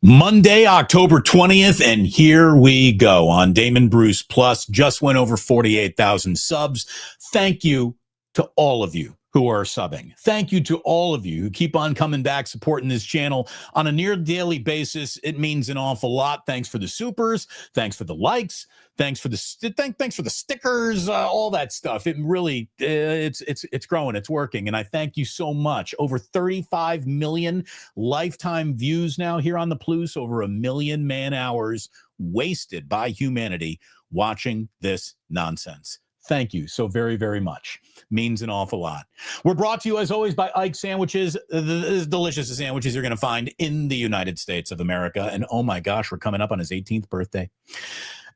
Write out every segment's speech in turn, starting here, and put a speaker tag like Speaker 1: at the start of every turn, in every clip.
Speaker 1: Monday, October 20th, and here we go on Damon Bruce Plus. Just went over 48,000 subs. Thank you to all of you who are subbing. Thank you to all of you who keep on coming back, supporting this channel on a near daily basis. It means an awful lot. Thanks for the supers. Thanks for the likes. Thanks for the thanks for the stickers, all that stuff. It really it's growing, it's working, and I thank you so much. Over 35 million lifetime views now here on the Plus. Over 1 million man hours wasted by humanity watching this nonsense. Thank you so very, very much. Means an awful lot. We're brought to you, as always, by Ike Sandwiches, the delicious sandwiches you're going to find in the United States of America. And oh my gosh, we're coming up on his 18th birthday.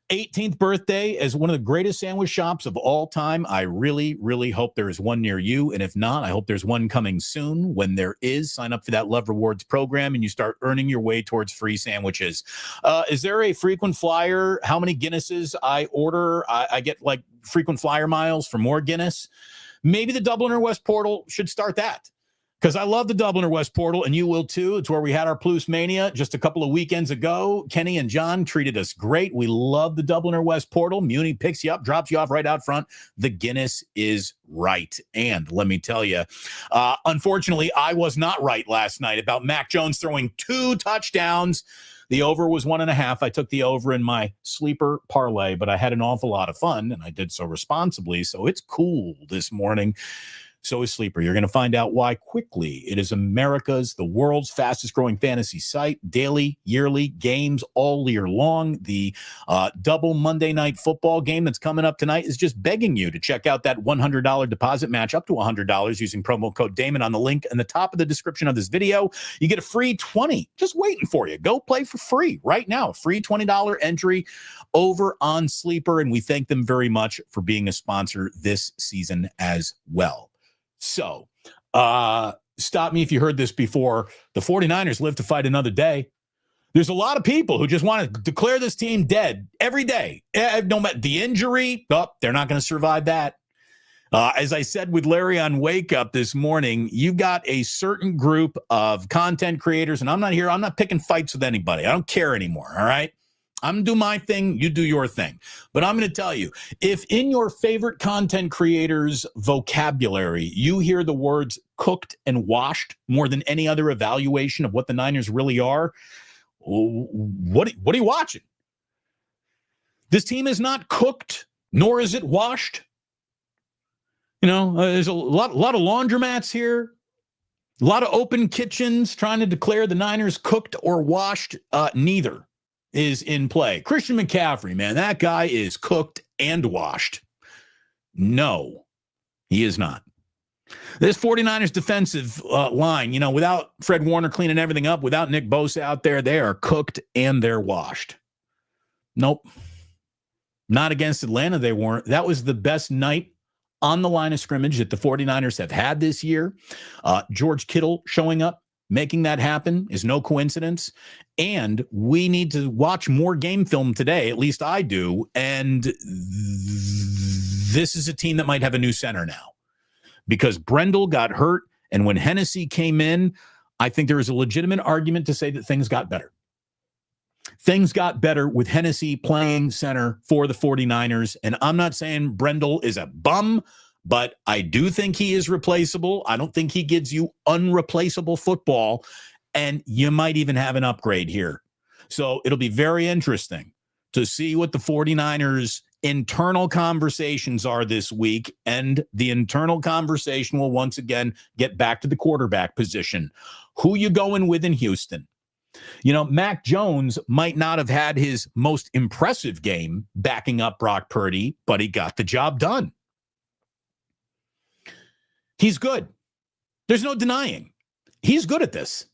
Speaker 1: 18th birthday as one of the greatest sandwich shops of all time. I really, really hope there is one near you. And if not, I hope there's one coming soon. When there is, sign up for that Love Rewards program and you start earning your way towards free sandwiches. Is there a frequent flyer? How many Guinnesses I order? I get like frequent flyer miles for more Guinness. Maybe the Dubliner West portal should start that. Because I love the Dubliner West portal, and you will too. It's where we had our Plus Mania just a couple of weekends ago. Kenny and John treated us great. We love the Dubliner West portal. Muni picks you up, drops you off right out front. The Guinness is right. And let me tell you, unfortunately, I was not right last night about Mac Jones throwing 2 touchdowns. The over was 1.5. I took the over in my sleeper parlay, but I had an awful lot of fun, and I did so responsibly. So it's cool this morning. So is Sleeper. You're going to find out why quickly. It is America's, the world's fastest growing fantasy site. Daily, yearly games all year long. The double Monday night football game that's coming up tonight is just begging you to check out that $100 deposit match up to $100 using promo code Damon on the link in the top of the description of this video. You get a free 20 just waiting for you. Go play for free right now. Free $20 entry over on Sleeper. And we thank them very much for being a sponsor this season as well. So, stop me if you heard this before. The 49ers live to fight another day. There's a lot of people who just want to declare this team dead every day. No matter the injury, they're not going to survive that. As I said with Larry on Wake Up this morning, you've got a certain group of content creators, and I'm not picking fights with anybody. I don't care anymore, all right? I'm going to do my thing, you do your thing. But I'm going to tell you, if in your favorite content creators' vocabulary, you hear the words cooked and washed more than any other evaluation of what the Niners really are, what are you watching? This team is not cooked, nor is it washed. You know, there's a lot of laundromats here, a lot of open kitchens trying to declare the Niners cooked or washed. Neither is in play. Christian McCaffrey, man, that guy is cooked and washed. No, he is not. This 49ers defensive line, you know, without Fred Warner cleaning everything up, without Nick Bosa out there, they are cooked and they're washed. Nope. Not against Atlanta, they weren't. That was the best night on the line of scrimmage that the 49ers have had this year. George Kittle showing up, making that happen is no coincidence. And we need to watch more game film today. At least I do. And this is a team that might have a new center now because Brendel got hurt. And when Hennessy came in, I think there is a legitimate argument to say that things got better. Things got better with Hennessy playing center for the 49ers. And I'm not saying Brendel is a bum, but I do think he is replaceable. I don't think he gives you unreplaceable football, and you might even have an upgrade here. So it'll be very interesting to see what the 49ers' internal conversations are this week, and the internal conversation will once again get back to the quarterback position. Who you going with in Houston? You know, Mac Jones might not have had his most impressive game backing up Brock Purdy, but he got the job done. He's good. There's no denying. He's good at this.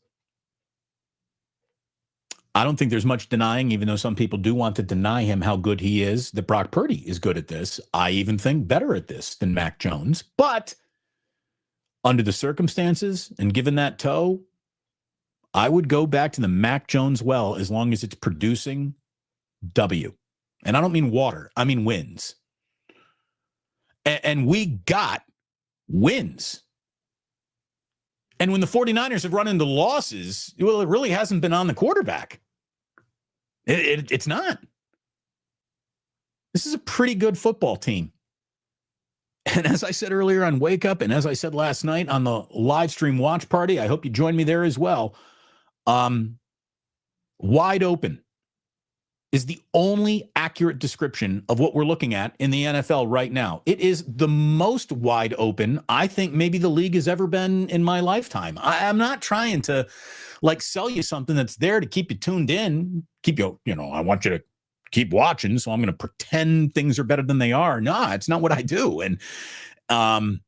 Speaker 1: I don't think there's much denying, even though some people do want to deny him how good he is, that Brock Purdy is good at this. I even think better at this than Mac Jones. But under the circumstances and given that toe, I would go back to the Mac Jones well as long as it's producing W. And I don't mean water. I mean wins. And we got wins. And when the 49ers have run into losses, well, it really hasn't been on the quarterback. It's not. This is a pretty good football team. And as I said earlier on Wake Up, and as I said last night on the live stream watch party, I hope you join me there as well. Wide open is the only accurate description of what we're looking at in the NFL right now. It is the most wide open I think maybe the league has ever been in my lifetime. I'm not trying to sell you something that's there to keep you tuned in, keep you, I want you to keep watching, so I'm going to pretend things are better than they are. No, it's not what I do. And I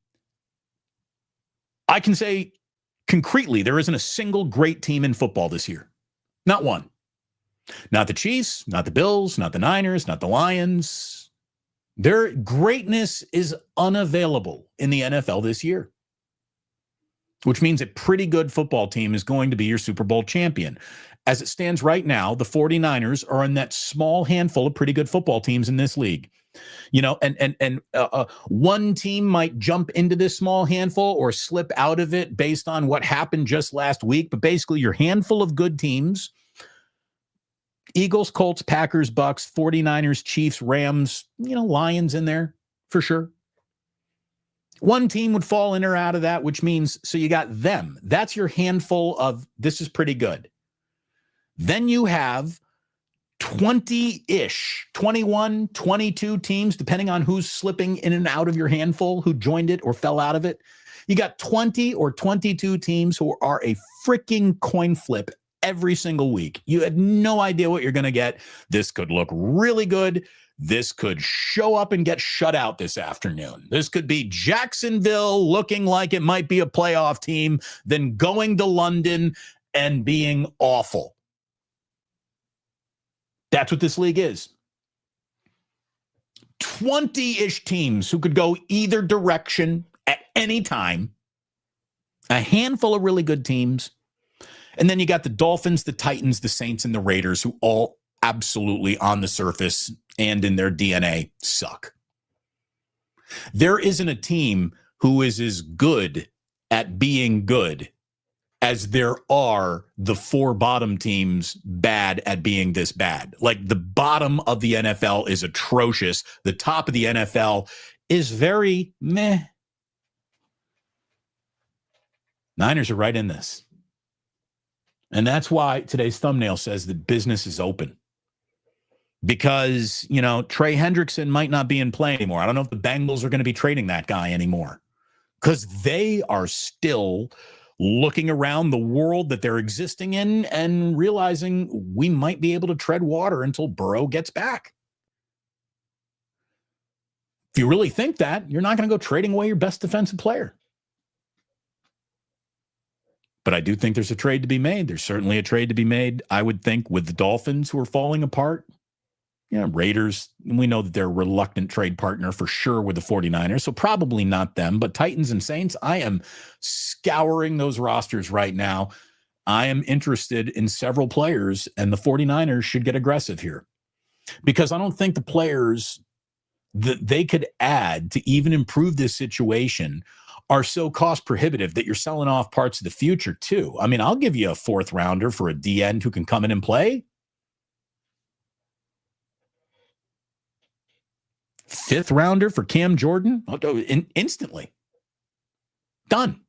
Speaker 1: can say concretely, there isn't a single great team in football this year. Not one. Not the Chiefs, not the Bills, not the Niners, not the Lions. Their greatness is unavailable in the NFL this year, which means a pretty good football team is going to be your Super Bowl champion. As it stands right now, the 49ers are in that small handful of pretty good football teams in this league. One team might jump into this small handful or slip out of it based on what happened just last week. But basically, your handful of good teams, Eagles, Colts, Packers, Bucks, 49ers, Chiefs, Rams, Lions in there for sure. One team would fall in or out of that, which means, so you got them. That's your handful of, this is pretty good. Then you have 20-ish, 21, 22 teams, depending on who's slipping in and out of your handful, who joined it or fell out of it. You got 20 or 22 teams who are a freaking coin flip every single week. You had no idea what you're going to get. This could look really good. This could show up and get shut out this afternoon. This could be Jacksonville looking like it might be a playoff team, then going to London and being awful. That's what this league is. 20-ish teams who could go either direction at any time. A handful of really good teams. And then you got the Dolphins, the Titans, the Saints, and the Raiders, who all absolutely on the surface and in their DNA suck. There isn't a team who is as good at being good as there are the four bottom teams bad at being this bad. Like, the bottom of the NFL is atrocious. The top of the NFL is very meh. Niners are right in this. And that's why today's thumbnail says that business is open. Because, Trey Hendrickson might not be in play anymore. I don't know if the Bengals are going to be trading that guy anymore. Because they are still looking around the world that they're existing in and realizing we might be able to tread water until Burrow gets back. If you really think that, you're not going to go trading away your best defensive player. But I do think there's a trade to be made. There's certainly a trade to be made, I would think, with the Dolphins, who are falling apart. Raiders, we know that they're a reluctant trade partner for sure with the 49ers, so probably not them. But Titans and Saints, I am scouring those rosters right now. I am interested in several players, and the 49ers should get aggressive here. Because I don't think the players that they could add to even improve this situation are so cost prohibitive that you're selling off parts of the future too. I mean, I'll give you a fourth rounder for a D end who can come in and play. Fifth rounder for Cam Jordan? Instantly. Done.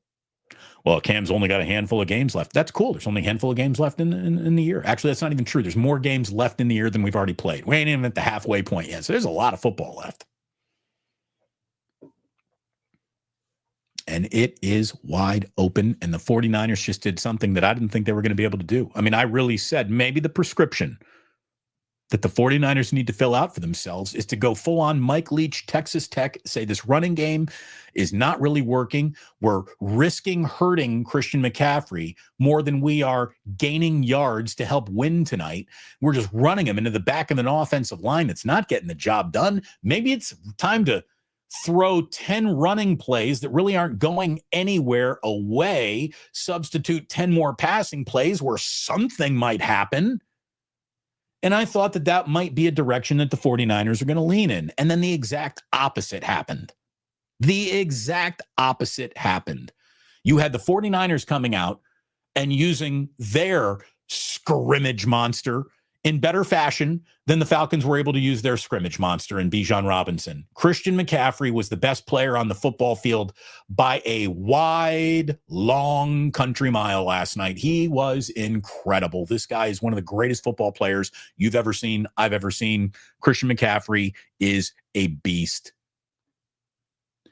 Speaker 1: Well, Cam's only got a handful of games left. That's cool. There's only a handful of games left in the year. Actually, that's not even true. There's more games left in the year than we've already played. We ain't even at the halfway point yet. So there's a lot of football left. And it is wide open. And the 49ers just did something that I didn't think they were going to be able to do. I mean, I really said maybe the prescription that the 49ers need to fill out for themselves is to go full on Mike Leach, Texas Tech, say this running game is not really working. We're risking hurting Christian McCaffrey more than we are gaining yards to help win tonight. We're just running him into the back of an offensive line that's not getting the job done. Maybe it's time to throw 10 running plays that really aren't going anywhere away, substitute 10 more passing plays where something might happen. And I thought that that might be a direction that the 49ers are going to lean in. And then the exact opposite happened. The exact opposite happened. You had the 49ers coming out and using their scrimmage monster in better fashion than the Falcons were able to use their scrimmage monster in Bijan Robinson. Christian McCaffrey was the best player on the football field by a wide, long country mile last night. He was incredible. This guy is one of the greatest football players you've ever seen, I've ever seen. Christian McCaffrey is a beast.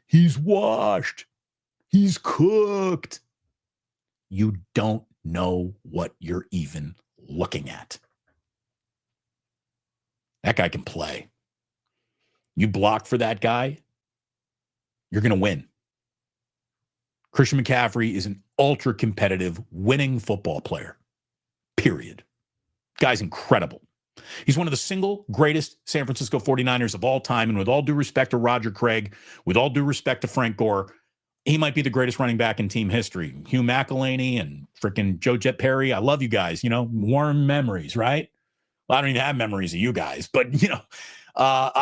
Speaker 1: He's washed. He's cooked. You don't know what you're even looking at. That guy can play. You block for that guy, you're going to win. Christian McCaffrey is an ultra competitive, winning football player. Period. Guy's incredible. He's one of the single greatest San Francisco 49ers of all time. And with all due respect to Roger Craig, with all due respect to Frank Gore, he might be the greatest running back in team history. Hugh McElhaney and freaking Joe Jet Perry. I love you guys. Warm memories, right? Well, I don't even have memories of you guys, but how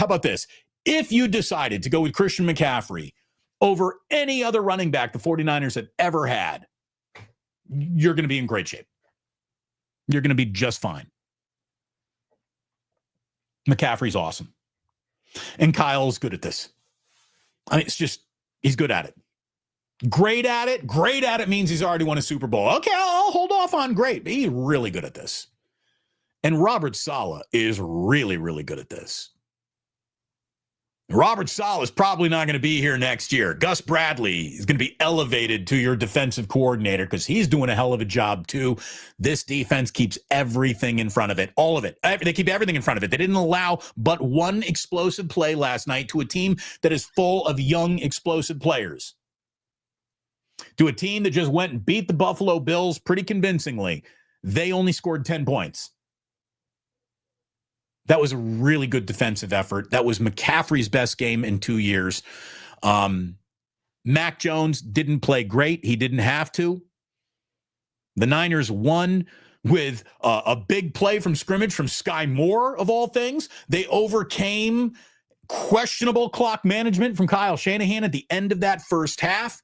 Speaker 1: about this? If you decided to go with Christian McCaffrey over any other running back the 49ers have ever had, you're going to be in great shape. You're going to be just fine. McCaffrey's awesome. And Kyle's good at this. I mean, he's good at it. Great at it. Great at it means he's already won a Super Bowl. Okay, I'll hold off on great, but he's really good at this. And Robert Saleh is really, really good at this. Robert Saleh is probably not going to be here next year. Gus Bradley is going to be elevated to your defensive coordinator because he's doing a hell of a job too. This defense keeps everything in front of it, all of it. They keep everything in front of it. They didn't allow but one explosive play last night to a team that is full of young, explosive players. To a team that just went and beat the Buffalo Bills pretty convincingly. They only scored 10 points. That was a really good defensive effort. That was McCaffrey's best game in 2 years. Mac Jones didn't play great. He didn't have to. The Niners won with a big play from scrimmage from Sky Moore, of all things. They overcame questionable clock management from Kyle Shanahan at the end of that first half.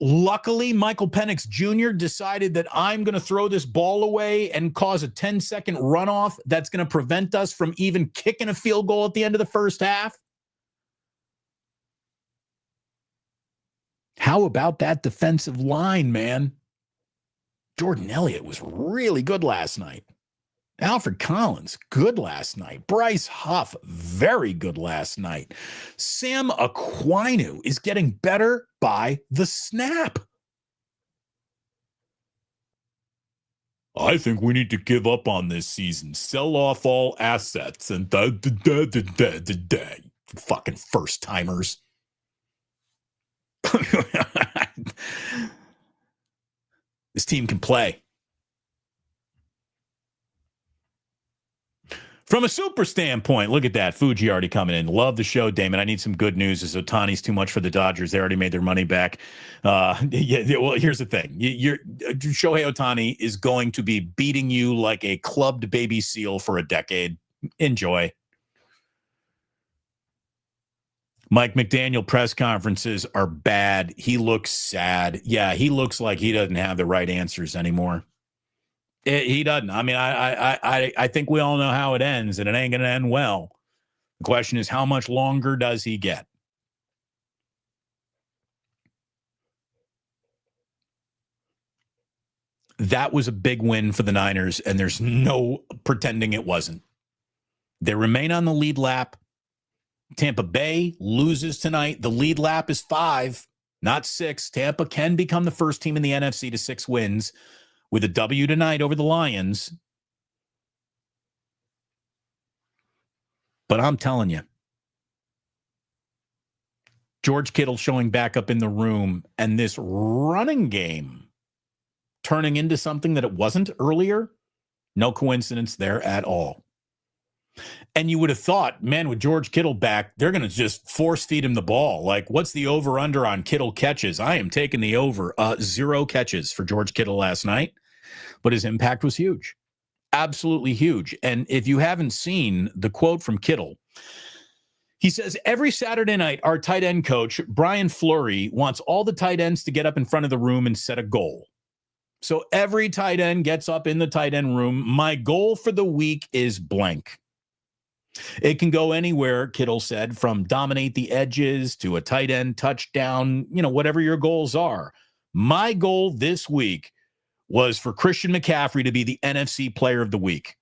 Speaker 1: Luckily, Michael Penix Jr. decided that I'm going to throw this ball away and cause a 10-second runoff that's going to prevent us from even kicking a field goal at the end of the first half. How about that defensive line, man? Jordan Elliott was really good last night. Alfred Collins, good last night. Bryce Huff, very good last night. Sam Aquinu is getting better by the snap. I think we need to give up on this season. Sell off all assets and fucking first timers. This team can play. From a super standpoint, look at that. Fuji already coming in. Love the show, Damon. I need some good news. Is Ohtani's too much for the Dodgers? They already made their money back. Well, here's the thing. Shohei Ohtani is going to be beating you like a clubbed baby seal for a decade. Enjoy. Mike McDaniel press conferences are bad. He looks sad. Yeah, he looks like he doesn't have the right answers anymore. He doesn't. I mean, I think we all know how it ends, and it ain't going to end well. The question is, how much longer does he get? That was a big win for the Niners, and there's no pretending it wasn't. They remain on the lead lap. Tampa Bay loses tonight. The lead lap is 5, not 6. Tampa can become the first team in the NFC to 6 wins. With a W tonight over the Lions. But I'm telling you, George Kittle showing back up in the room and this running game turning into something that it wasn't earlier, no coincidence there at all. And you would have thought, man, with George Kittle back, they're going to just force feed him the ball. Like, what's the over-under on Kittle catches? I am taking the over. 0 catches for George Kittle last night. But his impact was huge, absolutely huge. And if you haven't seen the quote from Kittle, he says, every Saturday night, our tight end coach, Brian Fleury, wants all the tight ends to get up in front of the room and set a goal. So every tight end gets up in the tight end room. My goal for the week is blank. It can go anywhere, Kittle said, from dominate the edges to a tight end touchdown, whatever your goals are. My goal this week was for Christian McCaffrey to be the NFC Player of the Week.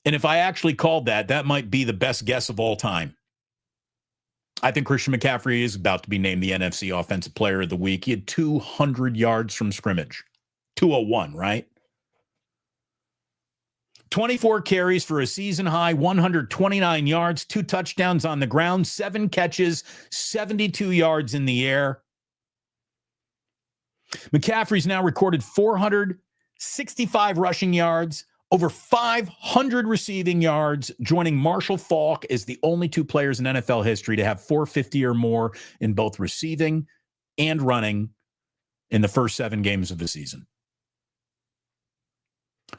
Speaker 1: And if I actually called that, that might be the best guess of all time. I think Christian McCaffrey is about to be named the NFC Offensive Player of the Week. He had 200 yards from scrimmage. 201, right? 24 carries for a season high, 129 yards, 2 touchdowns on the ground, 7 catches, 72 yards in the air. McCaffrey's now recorded 465 rushing yards, over 500 receiving yards, joining Marshall Faulk as the only 2 players in NFL history to have 450 or more in both receiving and running in the first 7 games of the season.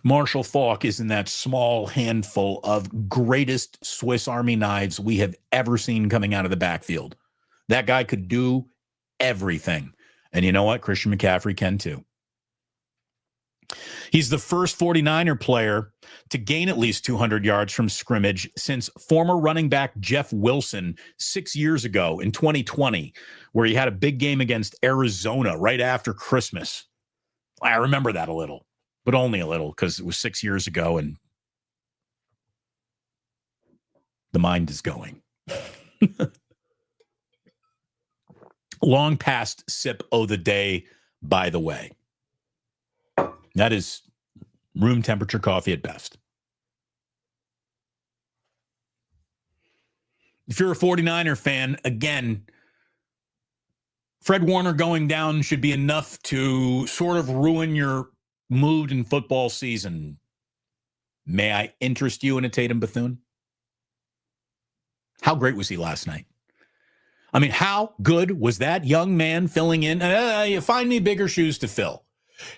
Speaker 1: Marshall Faulk is in that small handful of greatest Swiss Army knives we have ever seen coming out of the backfield. That guy could do everything. And you know what? Christian McCaffrey can too. He's the first 49er player to gain at least 200 yards from scrimmage since former running back Jeff Wilson 6 years ago in 2020, where he had a big game against Arizona right after Christmas. I remember that a little, but only a little because it was 6 years ago and the mind is going. Long past sip of the day, by the way. That is room temperature coffee at best. If you're a 49er fan, again, Fred Warner going down should be enough to sort of ruin your mood in football season. May I interest you in a Tatum Bethune? How great was he last night? I mean, how good was that young man filling in? You find me bigger shoes to fill.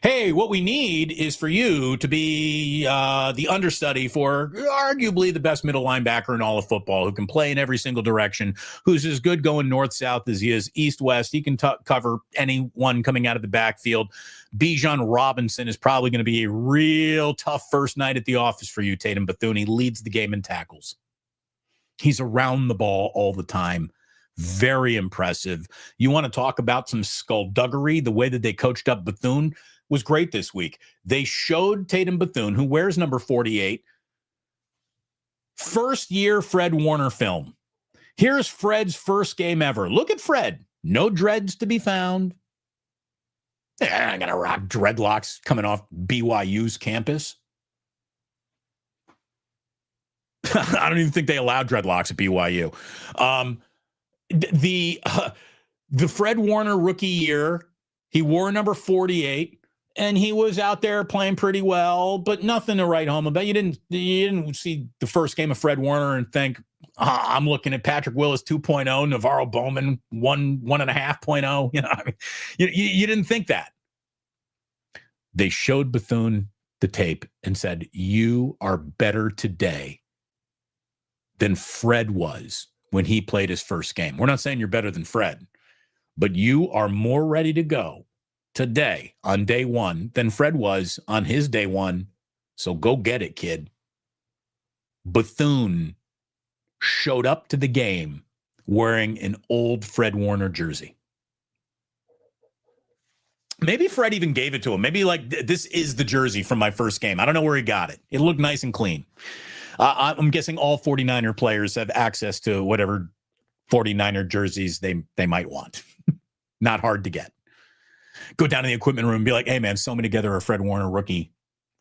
Speaker 1: Hey, what we need is for you to be the understudy for arguably the best middle linebacker in all of football, who can play in every single direction, who's as good going north-south as he is east-west. He can cover anyone coming out of the backfield. Bijan Robinson is probably going to be a real tough first night at the office for you, Tatum Bethune. He leads the game in tackles. He's around the ball all the time. Very impressive. You want to talk about some skullduggery? The way that they coached up Bethune was great this week. They showed Tatum Bethune, who wears number 48, first year Fred Warner film. Here's Fred's first game ever. Look at Fred. No dreads to be found. I'm going to rock dreadlocks coming off BYU's campus. I don't even think they allow dreadlocks at BYU. The Fred Warner rookie year, he wore number 48, and he was out there playing pretty well, but nothing to write home about. You didn't see the first game of Fred Warner and think, I'm looking at Patrick Willis 2.0, Navarro Bowman 1.5.0. You didn't think that. They showed Bethune the tape and said, you are better today than Fred was when he played his first game. We're not saying you're better than Fred, but you are more ready to go today on day one than Fred was on his day one. So go get it, kid. Bethune showed up to the game wearing an old Fred Warner jersey. Maybe Fred even gave it to him. Maybe this is the jersey from my first game. I don't know where he got it. It looked nice and clean. I'm guessing all 49er players have access to whatever 49er jerseys they might want. Not hard to get. Go down to the equipment room and be like, hey, man, sew me together a Fred Warner rookie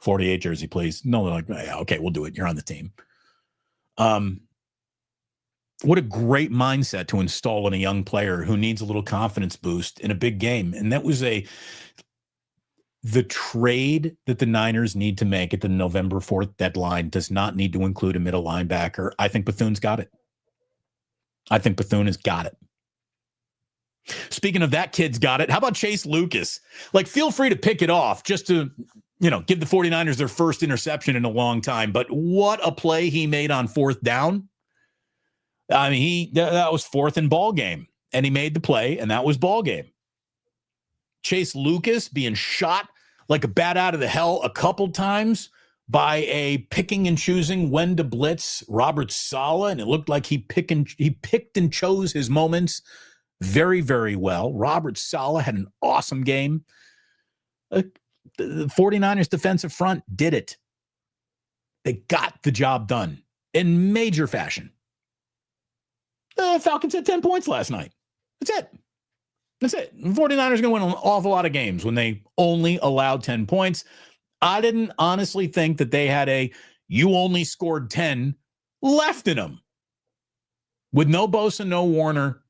Speaker 1: 48 jersey, please. No, they're like, yeah, okay, we'll do it. You're on the team. What a great mindset to install in a young player who needs a little confidence boost in a big game. And that was the trade that the Niners need to make at the November 4th deadline does not need to include a middle linebacker. I think Bethune's got it. I think Bethune has got it. Speaking of that kid's got it, how about Chase Lucas? Feel free to pick it off just to, give the 49ers their first interception in a long time. But what a play he made on 4th down. I mean, that was 4th and ball game. And he made the play, and that was ball game. Chase Lucas being shot like a bat out of the hell a couple times by a picking and choosing when to blitz Robert Saleh, and it looked like he picked and chose his moments very, very well. Robert Saleh had an awesome game. The 49ers defensive front did it. They got the job done in major fashion. The Falcons had 10 points last night. That's it. The 49ers are going to win an awful lot of games when they only allowed 10 points. I didn't honestly think that they had you only scored 10 left in them. With no Bosa, no Warner.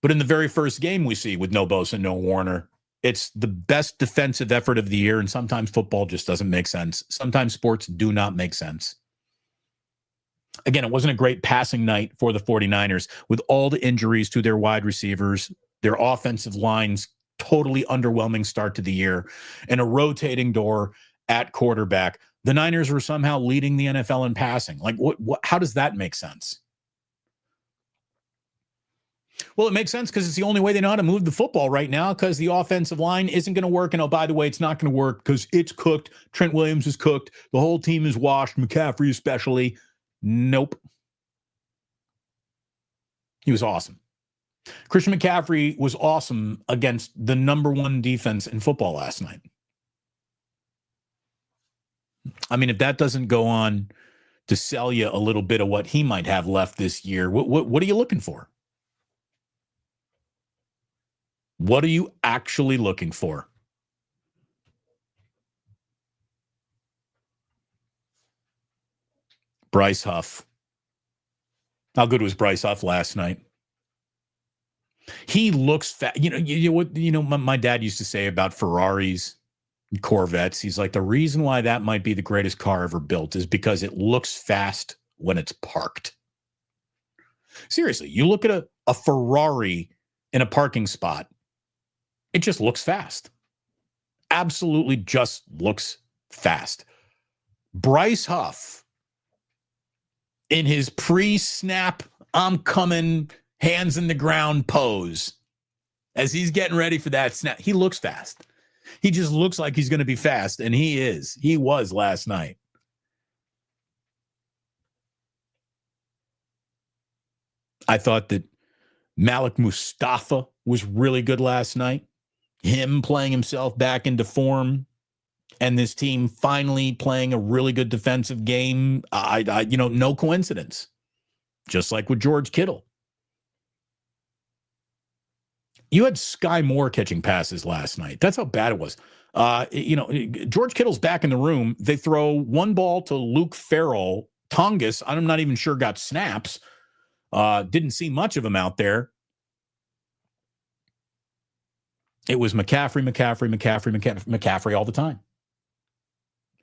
Speaker 1: But in the very first game we see with no Bosa, no Warner, it's the best defensive effort of the year, and sometimes football just doesn't make sense. Sometimes sports do not make sense. Again, it wasn't a great passing night for the 49ers with all the injuries to their wide receivers, their offensive lines, totally underwhelming start to the year, and a rotating door at quarterback. The Niners were somehow leading the NFL in passing. Like, how does that make sense? Well, it makes sense because it's the only way they know how to move the football right now, because the offensive line isn't going to work. And, oh, by the way, it's not going to work because it's cooked. Trent Williams is cooked. The whole team is washed, McCaffrey especially. Nope. He was awesome. Christian McCaffrey was awesome against the number one defense in football last night. I mean, if that doesn't go on to sell you a little bit of what he might have left this year, what are you looking for? What are you actually looking for? Bryce Huff. How good was Bryce Huff last night? He looks fat. My dad used to say about Ferraris, Corvettes. He's like, the reason why that might be the greatest car ever built is because it looks fast when it's parked. Seriously, you look at a Ferrari in a parking spot, it just looks fast. Absolutely just looks fast. Bryce Huff, in his pre-snap, I'm coming, hands in the ground pose, as he's getting ready for that snap, he looks fast. He just looks like he's going to be fast, and he is. He was last night. I thought that Malik Mustafa was really good last night. Him playing himself back into form, and this team finally playing a really good defensive game. No coincidence. Just like with George Kittle. You had Sky Moore catching passes last night. That's how bad it was. George Kittle's back in the room. They throw one ball to Luke Farrell. Tongus, I'm not even sure got snaps. Didn't see much of him out there. It was McCaffrey all the time.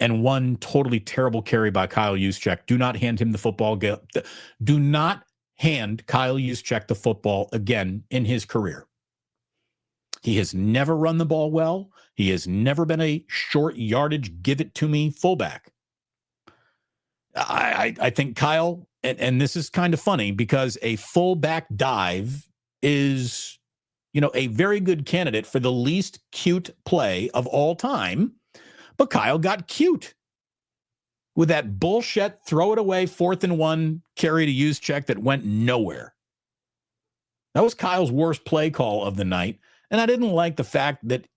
Speaker 1: And one totally terrible carry by Kyle Juszczyk. Do not hand him the football. Do not hand Kyle Juszczyk the football again in his career. He has never run the ball well. He has never been a short yardage, give it to me fullback. I think Kyle, and this is kind of funny because a fullback dive is, a very good candidate for the least cute play of all time. But Kyle got cute with that bullshit throw it away 4th and 1 carry to Juszczyk that went nowhere. That was Kyle's worst play call of the night. And I didn't like the fact that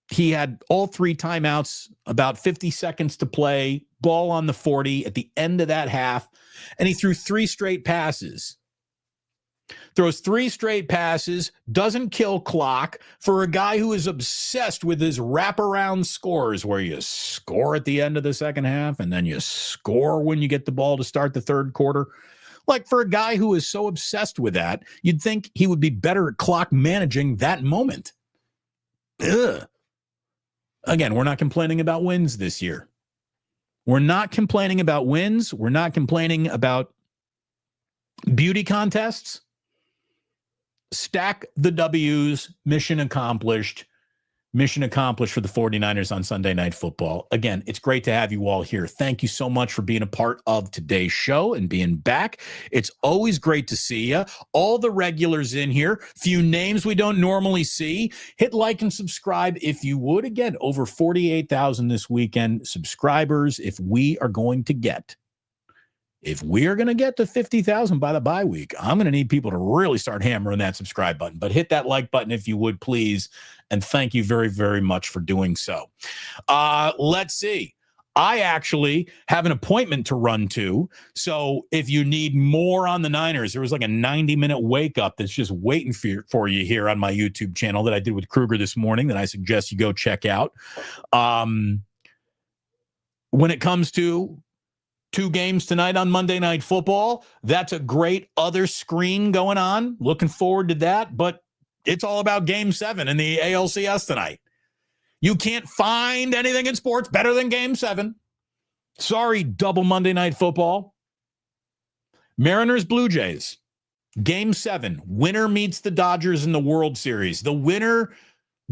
Speaker 1: he had all 3 timeouts, about 50 seconds to play, ball on the 40 at the end of that half, and he threw 3 straight passes. Throws 3 straight passes, doesn't kill clock for a guy who is obsessed with his wraparound scores where you score at the end of the second half and then you score when you get the ball to start the third quarter. Like, for a guy who is so obsessed with that, you'd think he would be better at clock managing that moment. Ugh. Again, we're not complaining about wins this year. We're not complaining about wins. We're not complaining about beauty contests. Stack the W's, mission accomplished. Mission accomplished for the 49ers on Sunday Night Football. Again, it's great to have you all here. Thank you so much for being a part of today's show and being back. It's always great to see you. All the regulars in here, few names we don't normally see. Hit like and subscribe if you would. Again, over 48,000 this weekend subscribers. If we are going to get to 50,000 by the bye week, I'm going to need people to really start hammering that subscribe button. But hit that like button if you would, please. And thank you very, very much for doing so. Let's see. I actually have an appointment to run to. So if you need more on the Niners, there was like a 90-minute wake up that's just waiting for you here on my YouTube channel that I did with Kruger this morning that I suggest you go check out. When it comes to 2 games tonight on Monday Night Football, that's a great other screen going on. Looking forward to that. But it's all about Game 7 in the ALCS tonight. You can't find anything in sports better than Game 7. Sorry, double Monday Night Football. Mariners, Blue Jays. Game 7. Winner meets the Dodgers in the World Series. The winner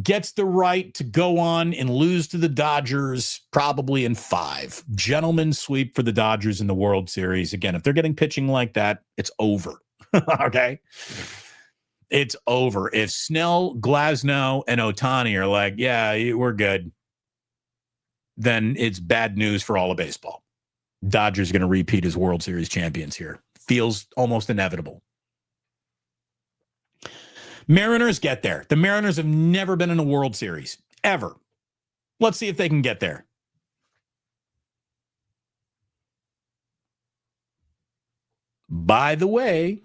Speaker 1: gets the right to go on and lose to the Dodgers probably in 5. Gentlemen sweep for the Dodgers in the World Series. Again, if they're getting pitching like that, it's over. Okay? It's over. If Snell, Glasnow, and Ohtani are like, yeah, we're good, then it's bad news for all of baseball. Dodgers going to repeat as World Series champions here. Feels almost inevitable. Mariners get there. The Mariners have never been in a World Series, ever. Let's see if they can get there. By the way,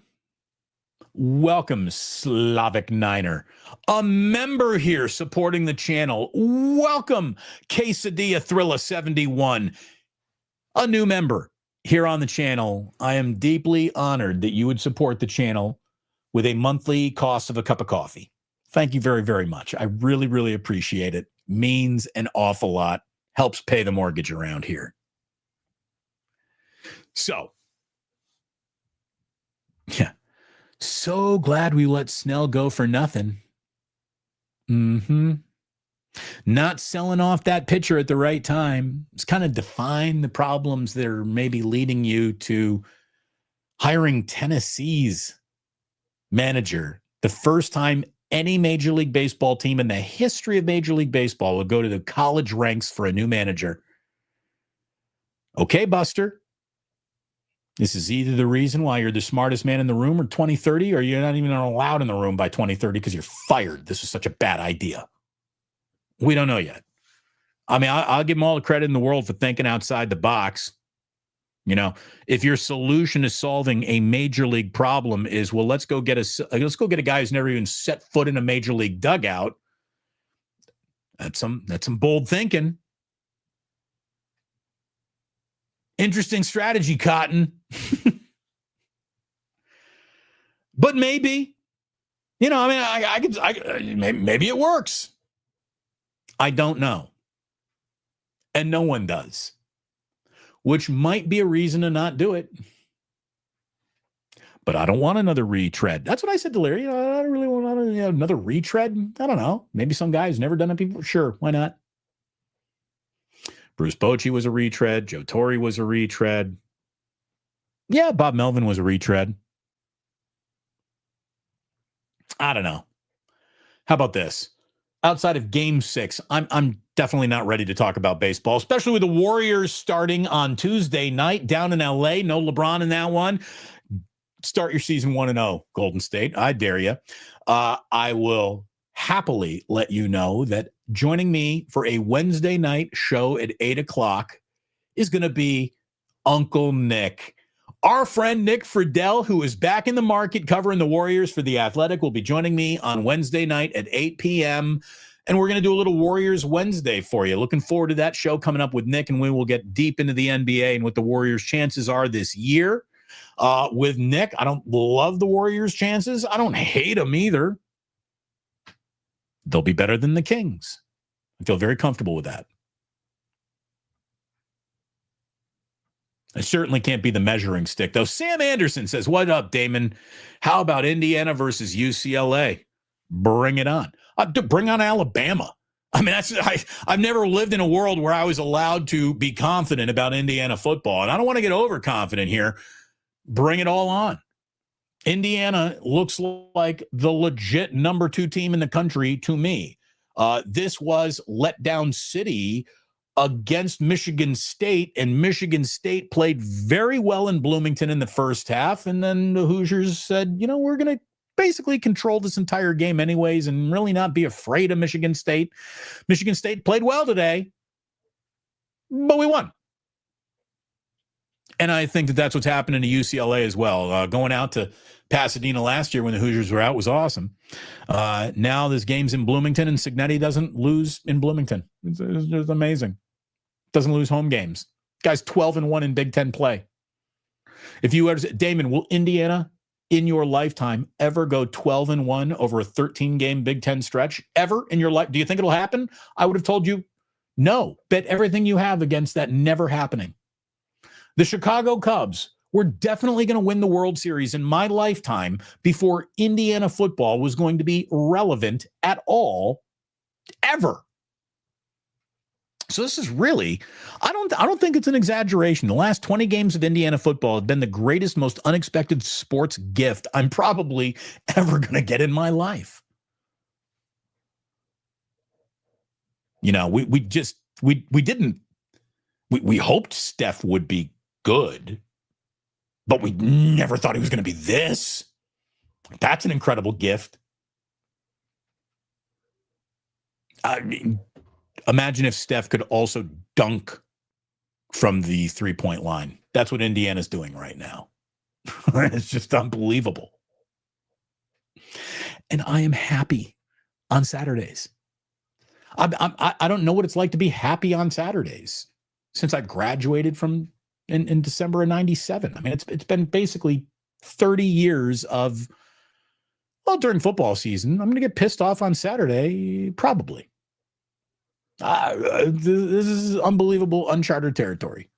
Speaker 1: welcome, Slavic Niner. A member here supporting the channel. Welcome, Quesadilla Thrilla 71. A new member here on the channel. I am deeply honored that you would support the channel with a monthly cost of a cup of coffee. Thank you very, very much. I really, really appreciate it. Means an awful lot. Helps pay the mortgage around here. So, yeah. So glad we let Snell go for nothing. Not selling off that pitcher at the right time. It's kind of define the problems that are maybe leading you to hiring Tennessee's manager. The first time any Major League Baseball team in the history of Major League Baseball will go to the college ranks for a new manager. Okay, Buster. This is either the reason why you're the smartest man in the room or 2030, or you're not even allowed in the room by 2030 because you're fired. This is such a bad idea. We don't know yet. I mean, I'll give them all the credit in the world for thinking outside the box. You know, if your solution to solving a major league problem is, well, let's go get a guy who's never even set foot in a major league dugout. That's some bold thinking. Interesting strategy, Cotton. But maybe, you know, I mean, maybe it works. I don't know. And no one does. Which might be a reason to not do it. But I don't want another retread. That's what I said to Larry. You know, I don't really want another retread. I don't know. Maybe some guy who's never done it before. Sure, why not? Bruce Bochy was a retread. Joe Torre was a retread. Yeah, Bob Melvin was a retread. I don't know. How about this? Outside of Game 6, I'm definitely not ready to talk about baseball, especially with the Warriors starting on Tuesday night down in L.A. No LeBron in that one. Start your season 1-0, Golden State. I dare you. I will happily let you know that joining me for a Wednesday night show at 8 o'clock is going to be Uncle Nick. Our friend Nick Friedel, who is back in the market covering the Warriors for The Athletic, will be joining me on Wednesday night at 8 p.m., and we're going to do a little Warriors Wednesday for you. Looking forward to that show coming up with Nick, and we will get deep into the NBA and what the Warriors' chances are this year. With Nick, I don't love the Warriors' chances. I don't hate them either. They'll be better than the Kings. I feel very comfortable with that. I certainly can't be the measuring stick, though. Sam Anderson says, what up, Damon? How about Indiana versus UCLA? Bring it on. Bring on Alabama. I mean, I've never lived in a world where I was allowed to be confident about Indiana football. And I don't want to get overconfident here. Bring it all on. Indiana looks like the legit number 2 team in the country to me. This was letdown city against Michigan State, and Michigan State played very well in Bloomington in the first half. And then the Hoosiers said, we're going to basically control this entire game anyways and really not be afraid of Michigan State. Michigan State played well today, but we won. And I think that that's what's happening to UCLA as well. Going out to Pasadena last year when the Hoosiers were out was awesome. Now this game's in Bloomington, and Cignetti doesn't lose in Bloomington. It's just amazing. Doesn't lose home games. Guy's 12-1 in Big Ten play. If you ever, Damon, will Indiana in your lifetime ever go 12-1 over a 13-game Big Ten stretch? Ever in your life? Do you think it'll happen? I would have told you no. Bet everything you have against that never happening. The Chicago Cubs were definitely going to win the World Series in my lifetime before Indiana football was going to be relevant at all, ever. So this is really, I don't think it's an exaggeration. The last 20 games of Indiana football have been the greatest, most unexpected sports gift I'm probably ever going to get in my life. We hoped Steph would be good, but we never thought he was going to be this. That's an incredible gift. I mean, imagine if Steph could also dunk from the 3-point line. That's what Indiana's doing right now. It's just unbelievable. And I am happy on Saturdays. I don't know what it's like to be happy on Saturdays since I graduated from in December of 97. I mean, it's been basically 30 years of, during football season, I'm going to get pissed off on Saturday, probably. This is unbelievable, uncharted territory.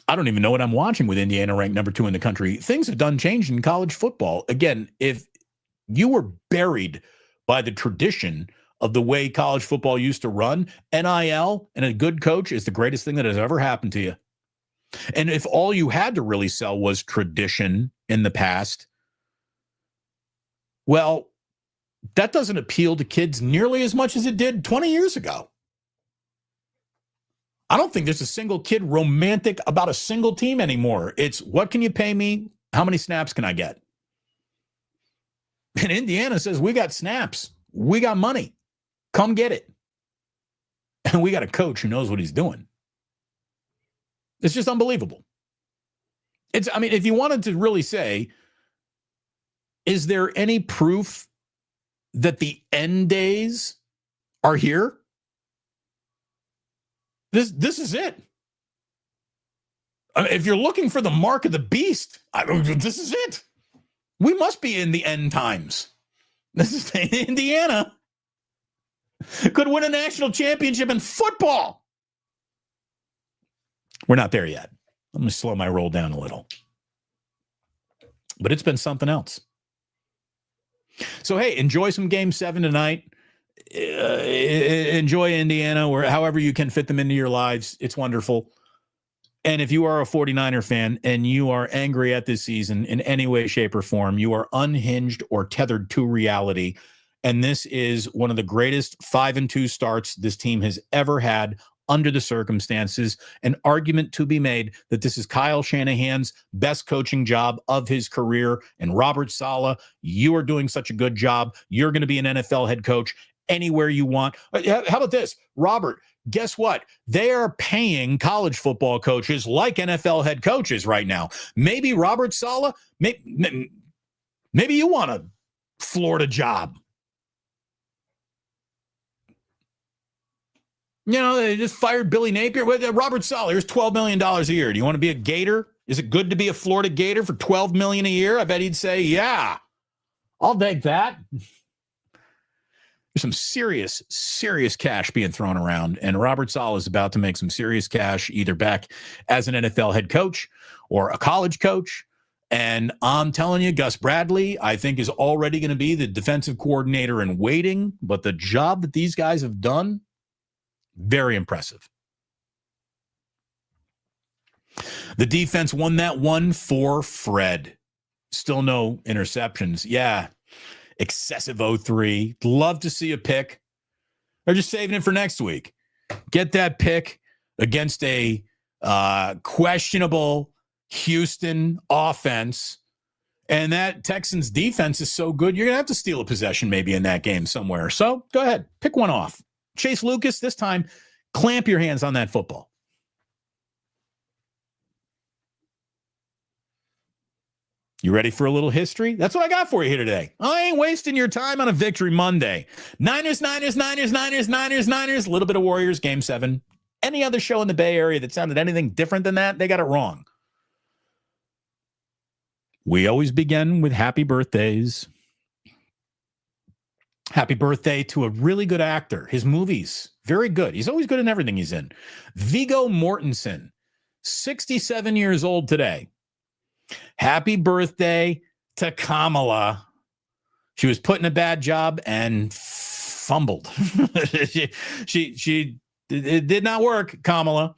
Speaker 1: I don't even know what I'm watching with Indiana ranked number 2 in the country. Things have done changed in college football. Again, if you were buried by the tradition of the way college football used to run, NIL and a good coach is the greatest thing that has ever happened to you. And if all you had to really sell was tradition in the past, well, that doesn't appeal to kids nearly as much as it did 20 years ago. I don't think there's a single kid romantic about a single team anymore. It's, what can you pay me? How many snaps can I get? And Indiana says, we got snaps. We got money. Come get it. And we got a coach who knows what he's doing. It's just unbelievable. If you wanted to really say, is there any proof that the end days are here? This is it. If you're looking for the mark of the beast, this is it. We must be in the end times. This is Indiana could win a national championship in football. We're not there yet. I'm going to slow my roll down a little. But it's been something else. So, hey, enjoy some Game 7 tonight. Enjoy Indiana, or however you can fit them into your lives. It's wonderful. And if you are a 49er fan and you are angry at this season in any way, shape, or form, you are unhinged or tethered to reality. And this is one of the greatest 5-2 starts this team has ever had under the circumstances. An argument to be made that this is Kyle Shanahan's best coaching job of his career. And Robert Saleh, you are doing such a good job. You're going to be an NFL head coach anywhere you want. How about this, Robert? Guess what? They are paying college football coaches like NFL head coaches right now. Maybe Robert Saleh, maybe you want a Florida job. They just fired Billy Napier. Robert Saleh, here's $12 million a year. Do you want to be a Gator? Is it good to be a Florida Gator for $12 million a year? I bet he'd say, yeah, I'll take that. There's some serious, serious cash being thrown around, and Robert Saleh is about to make some serious cash, either back as an NFL head coach or a college coach. And I'm telling you, Gus Bradley, I think, is already going to be the defensive coordinator in waiting. But the job that these guys have done, very impressive. The defense won that one for Fred. Still no interceptions. Yeah. Excessive 0-3. Love to see a pick. They're just saving it for next week. Get that pick against a questionable Houston offense. And that Texans defense is so good, you're going to have to steal a possession maybe in that game somewhere. So go ahead, pick one off. Chase Lucas, this time, clamp your hands on that football. You ready for a little history? That's what I got for you here today. I ain't wasting your time on a Victory Monday. Niners. A little bit of Warriors, Game 7. Any other show in the Bay Area that sounded anything different than that, they got it wrong. We always begin with happy birthdays. Happy birthday to a really good actor. His movies, very good. He's always good in everything he's in. Viggo Mortensen, 67 years old today. Happy birthday to Kamala. She was put in a bad job and fumbled. It did not work, Kamala.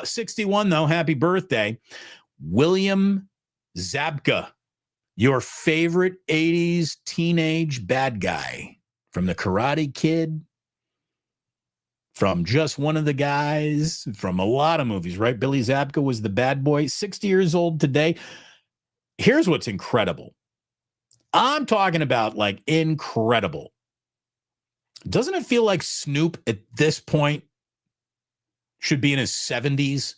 Speaker 1: 61, though. Happy birthday. William Zabka, your favorite 80s teenage bad guy from The Karate Kid, from Just One of the Guys, from a lot of movies, right? Billy Zabka was the bad boy. 60 years old today. Here's what's incredible. I'm talking about like incredible. Doesn't it feel like Snoop at this point should be in his 70s?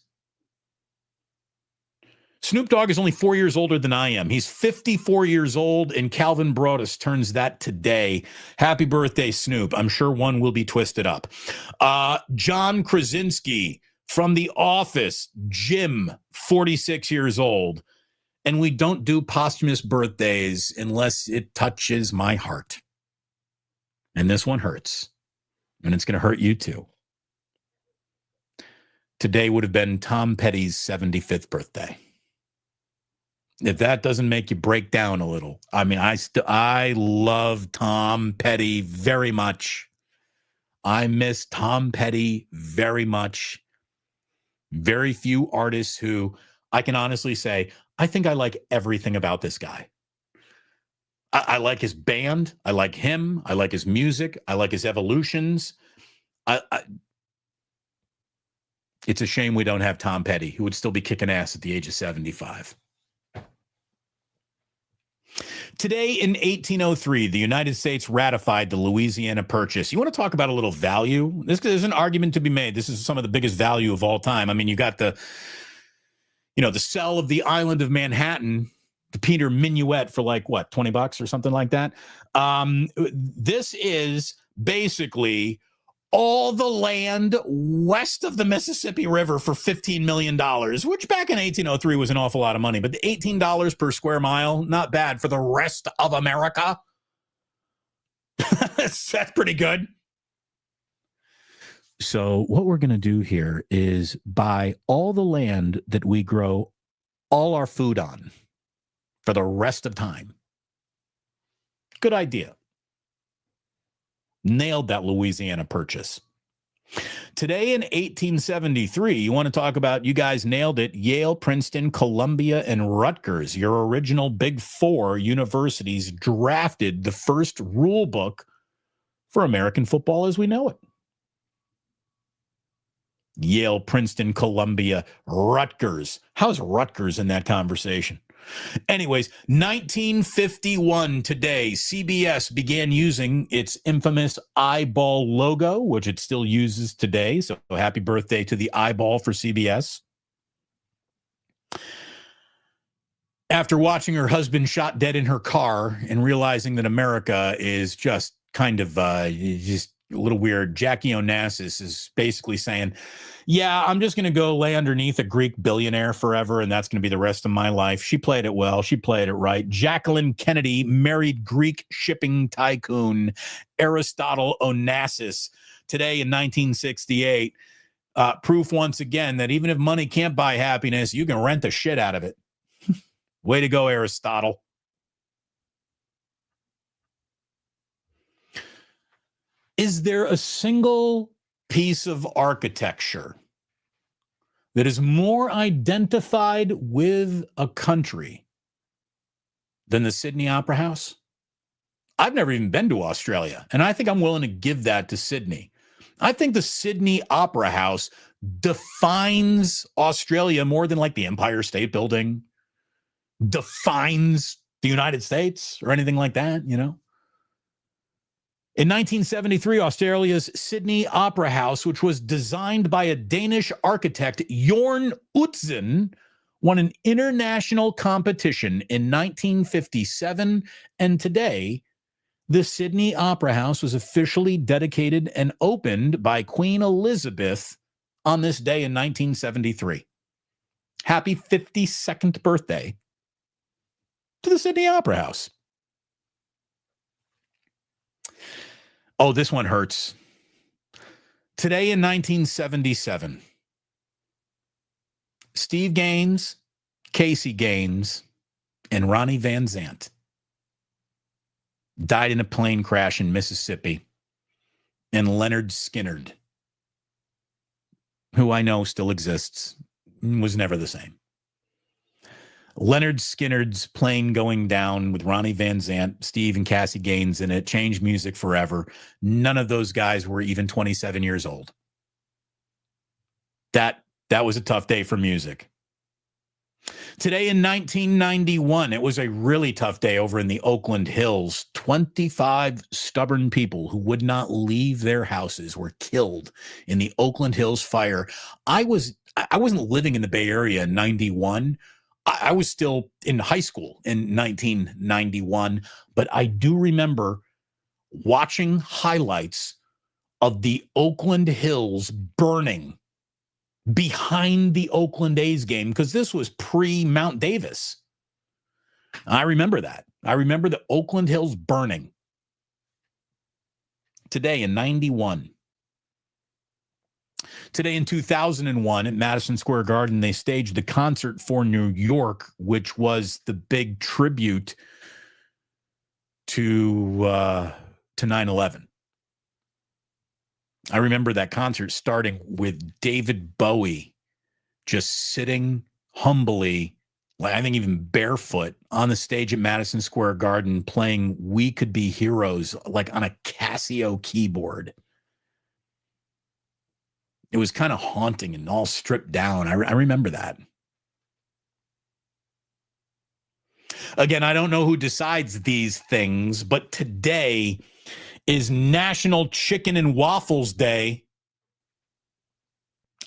Speaker 1: Snoop Dogg is only 4 years older than I am. He's 54 years old, and Calvin Broadus turns that today. Happy birthday, Snoop. I'm sure one will be twisted up. John Krasinski from The Office, Jim, 46 years old. And we don't do posthumous birthdays unless it touches my heart. And this one hurts. And it's going to hurt you too. Today would have been Tom Petty's 75th birthday. If that doesn't make you break down a little. I mean, I love Tom Petty very much. I miss Tom Petty very much. Very few artists who I can honestly say, I think I like everything about this guy. I like his band. I like him. I like his music. I like his evolutions. It's a shame we don't have Tom Petty, who would still be kicking ass at the age of 75. Today in 1803, the United States ratified the Louisiana Purchase. You want to talk about a little value? There's an argument to be made. This is some of the biggest value of all time. I mean, you got the sell of the island of Manhattan to Peter Minuet for like, what, $20 or something like that? This is basically all the land west of the Mississippi River for $15 million, which back in 1803 was an awful lot of money. But the $18 per square mile, not bad for the rest of America. That's pretty good. So what we're going to do here is buy all the land that we grow all our food on for the rest of time. Good idea. Nailed that Louisiana Purchase. Today in 1873, you want to talk about, you guys nailed it, Yale, Princeton, Columbia, and Rutgers, your original Big Four universities, drafted the first rule book for American football as we know it. Yale, Princeton, Columbia, Rutgers. How's Rutgers in that conversation? Anyways, 1951 today, CBS began using its infamous eyeball logo, which it still uses today. So happy birthday to the eyeball for CBS. After watching her husband shot dead in her car and realizing that America is just kind of just a little weird, Jackie Onassis is basically saying, yeah, I'm just going to go lay underneath a Greek billionaire forever, and that's going to be the rest of my life. She played it well. She played it right. Jacqueline Kennedy married Greek shipping tycoon Aristotle Onassis today in 1968. Proof once again that even if money can't buy happiness, you can rent the shit out of it. Way to go, Aristotle. Is there a single piece of architecture that is more identified with a country than the Sydney Opera House? I've never even been to Australia, and I think I'm willing to give that to Sydney. I think the Sydney Opera House defines Australia more than like the Empire State Building defines the United States or anything like that, you know? In 1973, Australia's Sydney Opera House, which was designed by a Danish architect, Jorn Utzon, won an international competition in 1957, and today, the Sydney Opera House was officially dedicated and opened by Queen Elizabeth on this day in 1973. Happy 52nd birthday to the Sydney Opera House. Oh, this one hurts. Today in 1977, Steve Gaines, Casey Gaines, and Ronnie Van Zant died in a plane crash in Mississippi. And Leonard Skinnard, who I know still exists, was never the same. Leonard Skinnard's plane going down with Ronnie Van Zant, Steve and Cassie Gaines in it, changed music forever. None of those guys were even 27 years old. That was a tough day for music. Today in 1991, it was a really tough day over in the Oakland Hills. 25 stubborn people who would not leave their houses were killed in the Oakland Hills fire. I wasn't living in the Bay Area in 91. I was still in high school in 1991, but I do remember watching highlights of the Oakland Hills burning behind the Oakland A's game, because this was pre-Mount Davis. I remember that. I remember the Oakland Hills burning. Today in 91. Today in 2001 at Madison Square Garden, they staged the concert for New York, which was the big tribute to 9/11. I remember that concert starting with David Bowie just sitting humbly, like I think even barefoot, on the stage at Madison Square Garden playing We Could Be Heroes, like on a Casio keyboard. It was kind of haunting and all stripped down. I remember that. Again, I don't know who decides these things, but today is National Chicken and Waffles Day.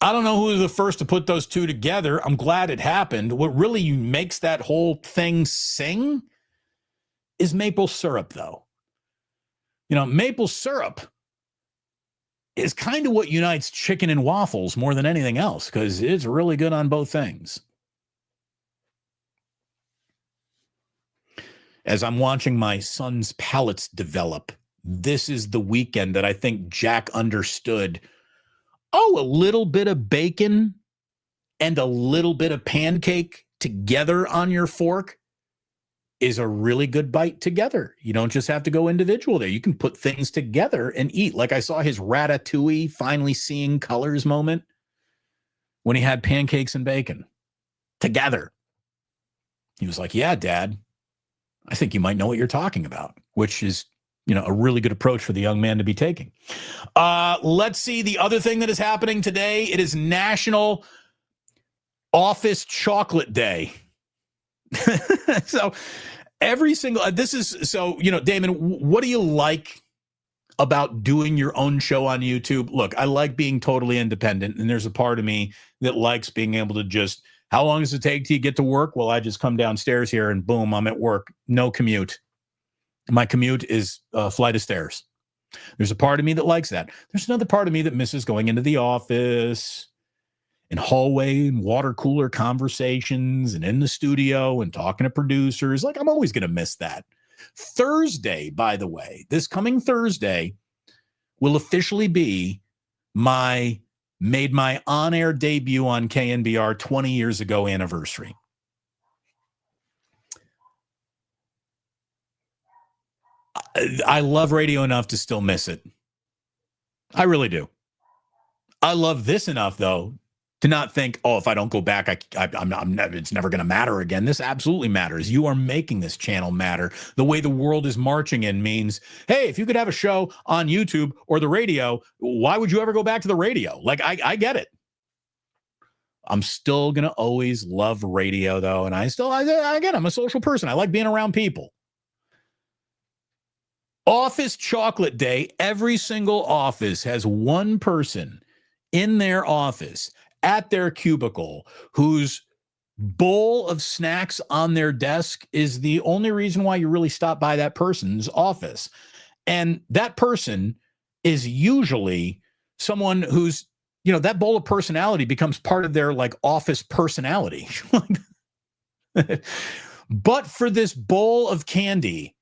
Speaker 1: I don't know who was the first to put those two together. I'm glad it happened. What really makes that whole thing sing is maple syrup, though. You know, maple syrup is kind of what unites chicken and waffles more than anything else, because it's really good on both things. As I'm watching my son's palates develop, this is the weekend that I think Jack understood. Oh, a little bit of bacon and a little bit of pancake together on your fork is a really good bite together. You don't just have to go individual there. You can put things together and eat. Like I saw his ratatouille finally seeing colors moment when he had pancakes and bacon together. He was like, yeah, Dad, I think you might know what you're talking about, which is, you know, a really good approach for the young man to be taking. Let's see the other thing that is happening today. It is National Office Chocolate Day. So every single, Damon, what do you like about doing your own show on YouTube? Look, I like being totally independent, and there's a part of me that likes being able to just, how long does it take till you get to work? Well, I just come downstairs here and boom, I'm at work. No commute. My commute is a flight of stairs. There's a part of me that likes that. There's another part of me that misses going into the office and hallway and water cooler conversations and in the studio and talking to producers. Like, I'm always going to miss that. Thursday, by the way, this coming Thursday will officially be my on-air debut on KNBR 20 years ago anniversary. I love radio enough to still miss it. I really do. I love this enough, though, to not think, oh, if I don't go back, it's never going to matter again. This absolutely matters. You are making this channel matter. The way the world is marching in means, hey, if you could have a show on YouTube or the radio, why would you ever go back to the radio? Like, I get it. I'm still going to always love radio, though. And again, I'm a social person. I like being around people. Office Chocolate Day. Every single office has one person in their office at their cubicle whose bowl of snacks on their desk is the only reason why you really stop by that person's office. And that person is usually someone who's, that bowl of personality becomes part of their like office personality. But for this bowl of candy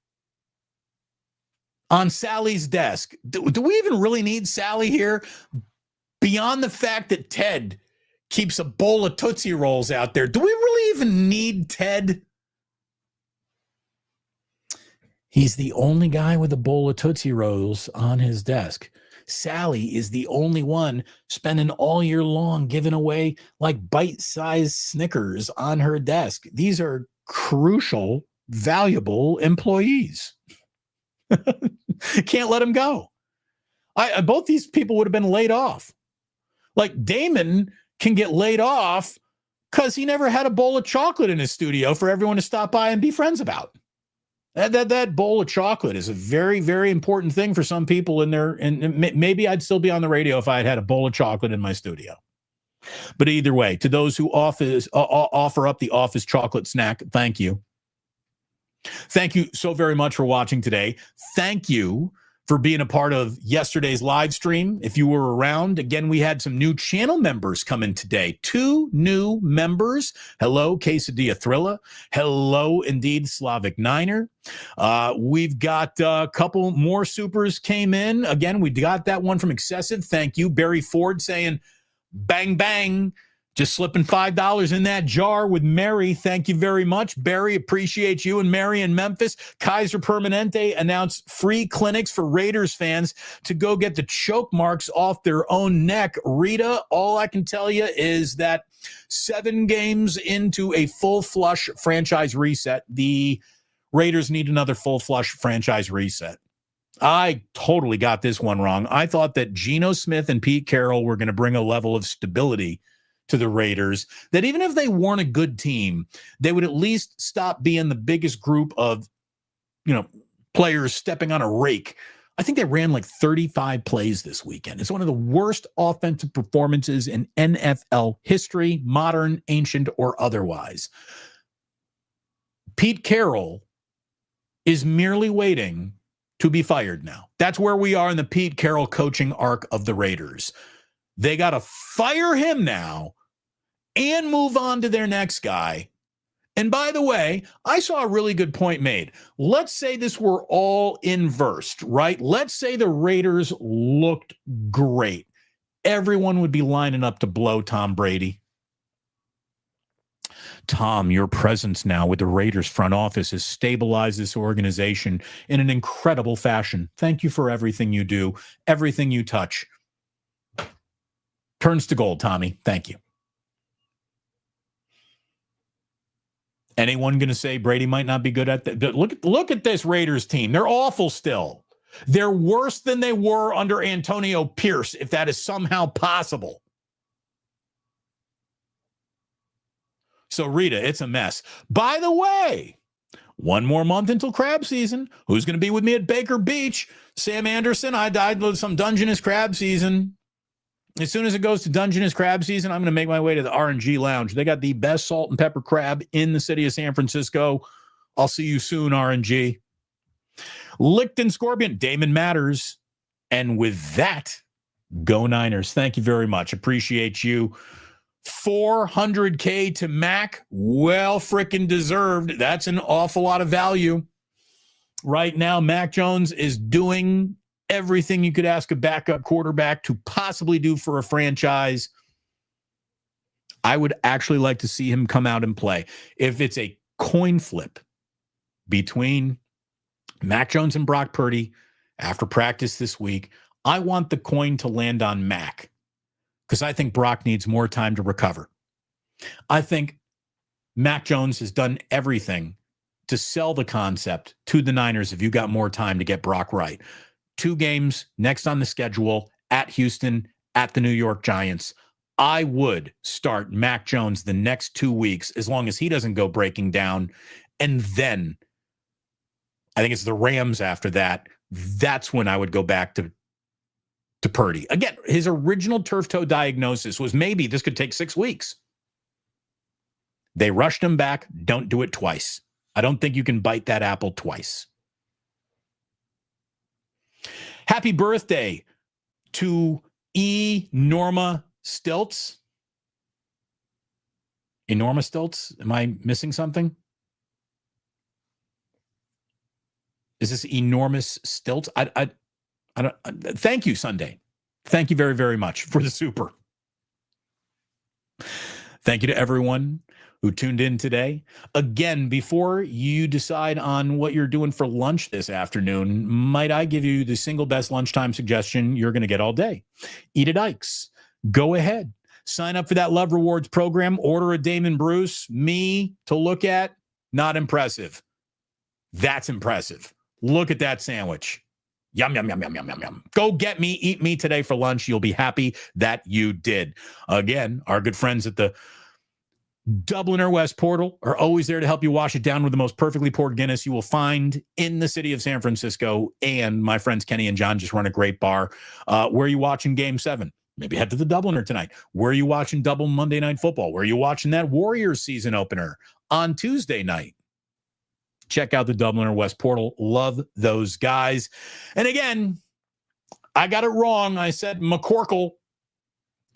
Speaker 1: on Sally's desk, do we even really need Sally here? Beyond the fact that Ted keeps a bowl of Tootsie Rolls out there, do we really even need Ted? He's the only guy with a bowl of Tootsie Rolls on his desk. Sally is the only one spending all year long giving away like bite-sized Snickers on her desk. These are crucial, valuable employees. Can't let them go. Both these people would have been laid off. Like Damon can get laid off because he never had a bowl of chocolate in his studio for everyone to stop by and be friends about. That bowl of chocolate is a very, very important thing for some people in there. And maybe I'd still be on the radio if I had a bowl of chocolate in my studio. But either way, to those who offer up the office chocolate snack, thank you. Thank you so very much for watching today. Thank you for being a part of yesterday's live stream. If you were around, again, we had some new channel members come in today. 2 new members. Hello, Quesadilla Thrilla. Hello, indeed, Slavic Niner. We've got a couple more supers came in. Again, we got that one from Excessive. Thank you. Barry Ford saying, bang, bang. Just slipping $5 in that jar with Mary. Thank you very much, Barry. Appreciate you and Mary in Memphis. Kaiser Permanente announced free clinics for Raiders fans to go get the choke marks off their own neck. Rita, all I can tell you is that 7 games into a full flush franchise reset, the Raiders need another full flush franchise reset. I totally got this one wrong. I thought that Geno Smith and Pete Carroll were going to bring a level of stability to the Raiders, that even if they weren't a good team, they would at least stop being the biggest group of, players stepping on a rake. I think they ran like 35 plays this weekend. It's one of the worst offensive performances in NFL history, modern, ancient, or otherwise. Pete Carroll is merely waiting to be fired now. That's where we are in the Pete Carroll coaching arc of the Raiders. They got to fire him now and move on to their next guy. And by the way, I saw a really good point made. Let's say this were all inversed, right? Let's say the Raiders looked great. Everyone would be lining up to blow Tom Brady. Tom, your presence now with the Raiders front office has stabilized this organization in an incredible fashion. Thank you for everything you do, everything you touch. Turns to gold, Tommy. Thank you. Anyone going to say Brady might not be good at that? Look at this Raiders team. They're awful still. They're worse than they were under Antonio Pierce, if that is somehow possible. So, Rita, it's a mess. By the way, one more month until crab season. Who's going to be with me at Baker Beach? Sam Anderson. I died with some Dungeness crab season. As soon as it goes to Dungeness crab season, I'm going to make my way to the R&G Lounge. They got the best salt and pepper crab in the city of San Francisco. I'll see you soon, R&G. Licton Scorpion, Damon matters. And with that, go Niners. Thank you very much. Appreciate you. 400K to Mac. Well, frickin' deserved. That's an awful lot of value. Right now, Mac Jones is doing everything you could ask a backup quarterback to possibly do for a franchise. I would actually like to see him come out and play. If it's a coin flip between Mac Jones and Brock Purdy, after practice this week, I want the coin to land on Mac because I think Brock needs more time to recover. I think Mac Jones has done everything to sell the concept to the Niners if you got more time to get Brock right. 2 games next on the schedule, at Houston, at the New York Giants. I would start Mac Jones the next 2 weeks as long as he doesn't go breaking down. And then I think it's the Rams after that. That's when I would go back to Purdy. Again, his original turf toe diagnosis was maybe this could take 6 weeks. They rushed him back. Don't do it twice. I don't think you can bite that apple twice. Happy birthday to Norma Stilts. Enorma Stilts? Am I missing something? Is this enormous stilts? I don't. Thank you, Sunday. Thank you very, very much for the super. Thank you to everyone who tuned in today. Again, before you decide on what you're doing for lunch this afternoon, might I give you the single best lunchtime suggestion you're going to get all day? Eat at Ike's. Go ahead. Sign up for that Love Rewards program. Order a Damon Bruce. Me to look at, not impressive. That's impressive. Look at that sandwich. Yum, yum, yum, yum, yum, yum, yum. Go get me, eat me today for lunch. You'll be happy that you did. Again, our good friends at the Dubliner West Portal are always there to help you wash it down with the most perfectly poured Guinness you will find in the city of San Francisco. And my friends Kenny and John just run a great bar. Where are you watching Game 7? Maybe head to the Dubliner tonight. Where are you watching double Monday Night Football? Where are you watching that Warriors season opener on Tuesday night? Check out the Dubliner West Portal. Love those guys. And again, I got it wrong. I said McCorkle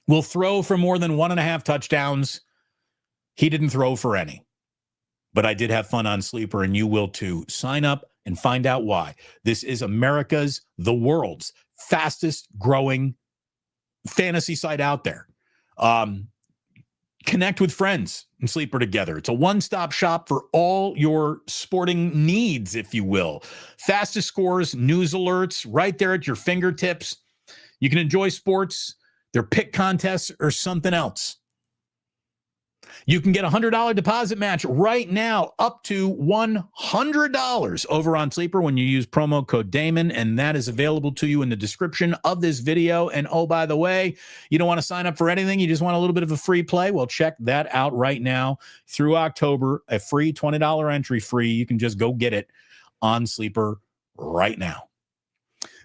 Speaker 1: will throw for more than 1.5 touchdowns. He didn't throw for any. But I did have fun on Sleeper, and you will too. Sign up and find out why. This is America's, the world's fastest growing fantasy site out there. Connect with friends and Sleeper together. It's a one-stop shop for all your sporting needs, if you will. Fastest scores, news alerts, right there at your fingertips. You can enjoy sports, their pick contests, or something else. You can get a $100 deposit match right now, up to $100 over on Sleeper when you use promo code Damon, and that is available to you in the description of this video. And oh, by the way, you don't want to sign up for anything. You just want a little bit of a free play. Well, check that out right now through October. A free $20 entry free. You can just go get it on Sleeper right now.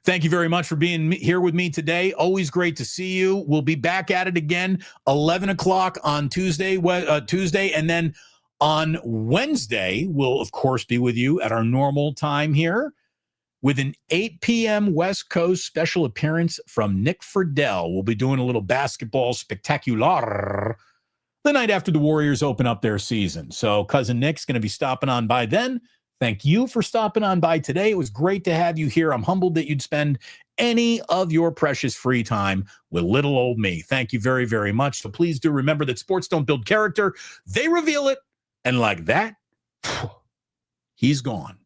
Speaker 1: Thank you very much for being here with me today. Always great to see you. We'll be back at it again, 11 o'clock on Tuesday, and then on Wednesday, we'll, of course, be with you at our normal time here with an 8 p.m. West Coast special appearance from Nick Friedel. We'll be doing a little basketball spectacular the night after the Warriors open up their season. So Cousin Nick's going to be stopping on by then. Thank you for stopping on by today. It was great to have you here. I'm humbled that you'd spend any of your precious free time with little old me. Thank you very, very much. So please do remember that sports don't build character. They reveal it. And like that, he's gone.